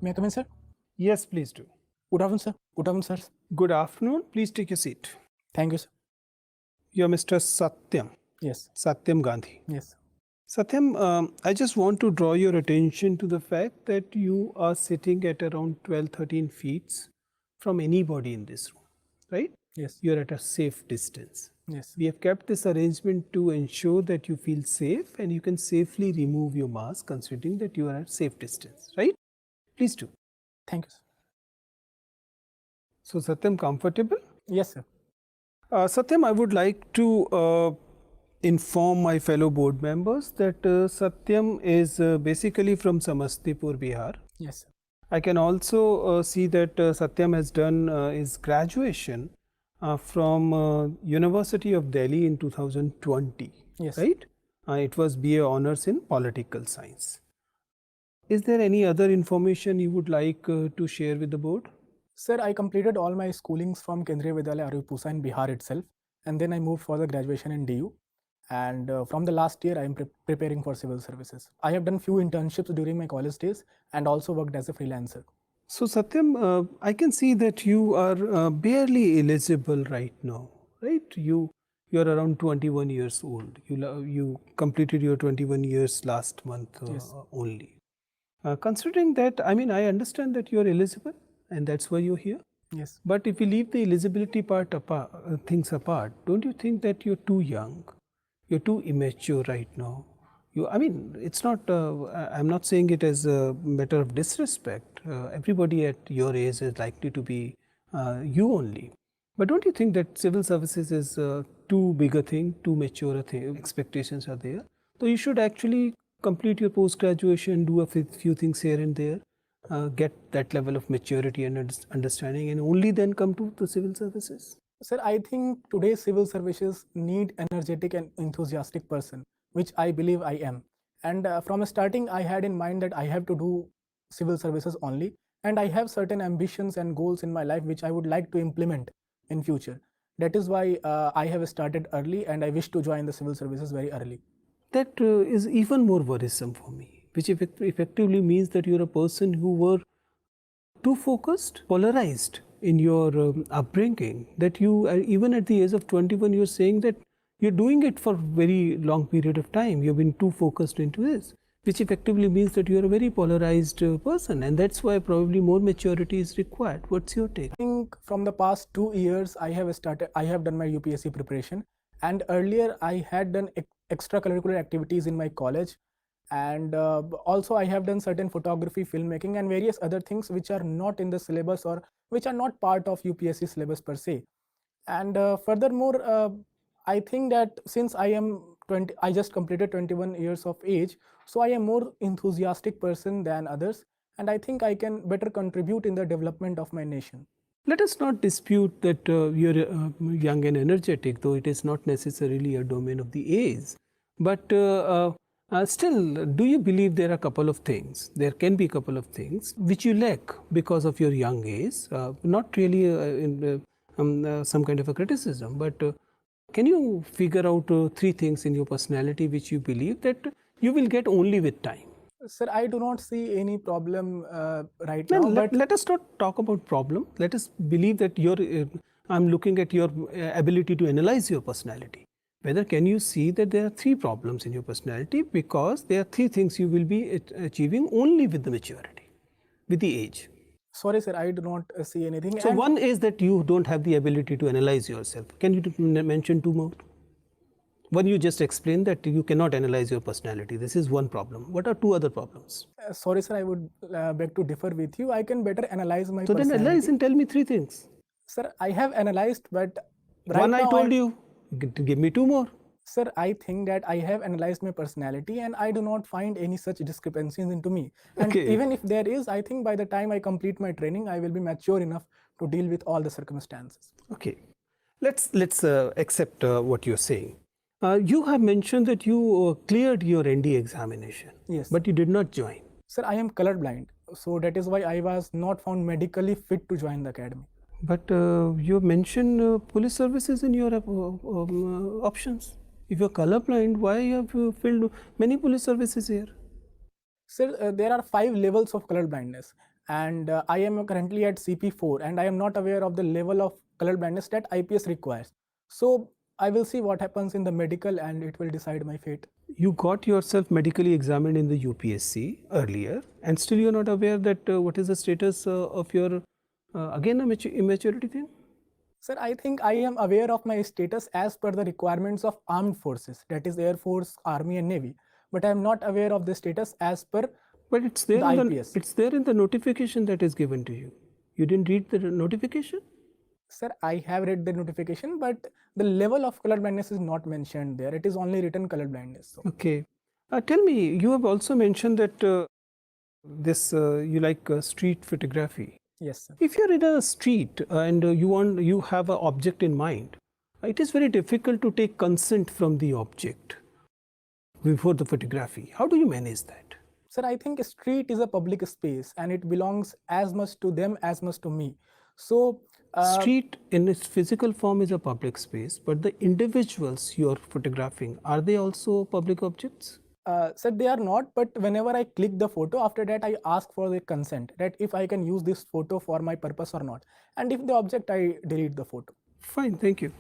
May I come in, sir? Yes, please do. Good afternoon, sir. Good afternoon, sir. Good afternoon. Please take your seat. Thank you, sir. You're Mr. Satyam. Yes. Satyam Gandhi. Yes. Satyam, I just want to draw your attention to the fact that you are sitting at around 12-13 feet from anybody in this room, right? Yes. You're at a safe distance. Yes. We have kept this arrangement to ensure that you feel safe and you can safely remove your mask considering that you are at safe distance, right? Please do. Thank you, sir. So, Satyam, comfortable? Yes, sir. Satyam, I would like to inform my fellow board members that Satyam is basically from Samastipur, Bihar. Yes, sir. I can also see that Satyam has done his graduation from University of Delhi in 2020. Yes. Right? It was BA Honours in Political Science. Is there any other information you would like to share with the board? Sir, I completed all my schoolings from Kendriya Vidyalaya Arupusa in Bihar itself, and then I moved for the graduation in DU. And from the last year, I am preparing for civil services. I have done few internships during my college days and also worked as a freelancer. So Satyam, I can see that you are barely eligible right now, right? You're around 21 years old. You completed your 21 years last month Yes. only. Considering that, I mean, I understand that you're eligible and that's why you're here. Yes. But if we leave the eligibility part apart, things apart, don't you think that you're too young? You're too immature right now. I mean, it's not, I'm not saying it as a matter of disrespect. Everybody at your age is likely to be you only. But don't you think that civil services is too big a thing, too mature a thing, expectations are there? So you should actually complete your post-graduation, do a few things here and there, get that level of maturity and understanding, and only then come to the civil services. Sir, I think today's civil services need energetic and enthusiastic person, which I believe I am. And from starting, I had in mind that I have to do civil services only, and I have certain ambitions and goals in my life which I would like to implement in future. That is why I have started early, and I wish to join the civil services very early. That is even more worrisome for me, which effectively means that you're a person who were too focused, polarized in your upbringing, that you, even at the age of 21, you're saying that you're doing it for a very long period of time. You've been too focused into this, which effectively means that you're a very polarized person, and that's why probably more maturity is required. What's your take? I think from the past 2 years, I have done my UPSC preparation, and earlier I had done extracurricular activities in my college, and also I have done certain photography, filmmaking, and various other things which are not in the syllabus or which are not part of UPSC syllabus per se. And furthermore, I think that since I just completed 21 years of age, so I am more enthusiastic person than others, and I think I can better contribute in the development of my nation. Let us not dispute that you're young and energetic, though it is not necessarily a domain of the age. But still, do you believe there are a couple of things? There can be a couple of things which you lack because of your young age. Not really some kind of a criticism, but can you figure out 3 things in your personality which you believe that you will get only with time? Sir, I do not see any problem right No, now. let us not talk about problem. Let us believe that I'm looking at your ability to analyze your personality. Whether can you see that there are 3 problems in your personality, because there are 3 things you will be achieving only with the maturity, with the age. Sorry, sir, I do not see anything. So one is that you don't have the ability to analyze yourself. Can you mention 2 more? One, you just explained that you cannot analyze your personality. This is one problem. What are 2 other problems? Sorry, sir, I would beg to differ with you. I can better analyze my So then personality. analyze and tell me 3 things. Sir, I have analyzed, but right One now I told you. Give me 2 more. Sir, I think that I have analyzed my personality and I do not find any such discrepancies into me. And Okay. even if there is, I think by the time I complete my training, I will be mature enough to deal with all the circumstances. Okay. Let's accept what you're saying. You have mentioned that you cleared your ND examination. Yes. But you did not join. Sir, I am colorblind. So that is why I was not found medically fit to join the academy. But you mentioned police services in your options. If you're colorblind, why have you filled many police services here? Sir, there are 5 levels of color blindness. and I am currently at CP4, and I am not aware of the level of color blindness that IPS requires. So I will see what happens in the medical, and it will decide my fate. You got yourself medically examined in the UPSC earlier, and still you're not aware that what is the status of your, again, a immaturity thing? Sir, I think I am aware of my status as per the requirements of armed forces, that is Air Force, Army, and Navy. But I am not aware of the status as per But it's there the in IPS. it's there in the notification that is given to you. You didn't read the notification? Sir, I have read the notification, but the level of color blindness is not mentioned there. It is only written color blindness. So. Okay. Tell me, you have also mentioned that you like street photography. Yes, sir. If you're in a street and you have an object in mind, it is very difficult to take consent from the object before the photography. How do you manage that? Sir, I think a street is a public space and it belongs as much to them as much to me. So, Street in its physical form is a public space, but the individuals you're photographing, are they also public objects? sir, they are not, but whenever I click the photo, after that I ask for the consent that if I can use this photo for my purpose or not. And if the object, I delete the photo. Fine, thank you.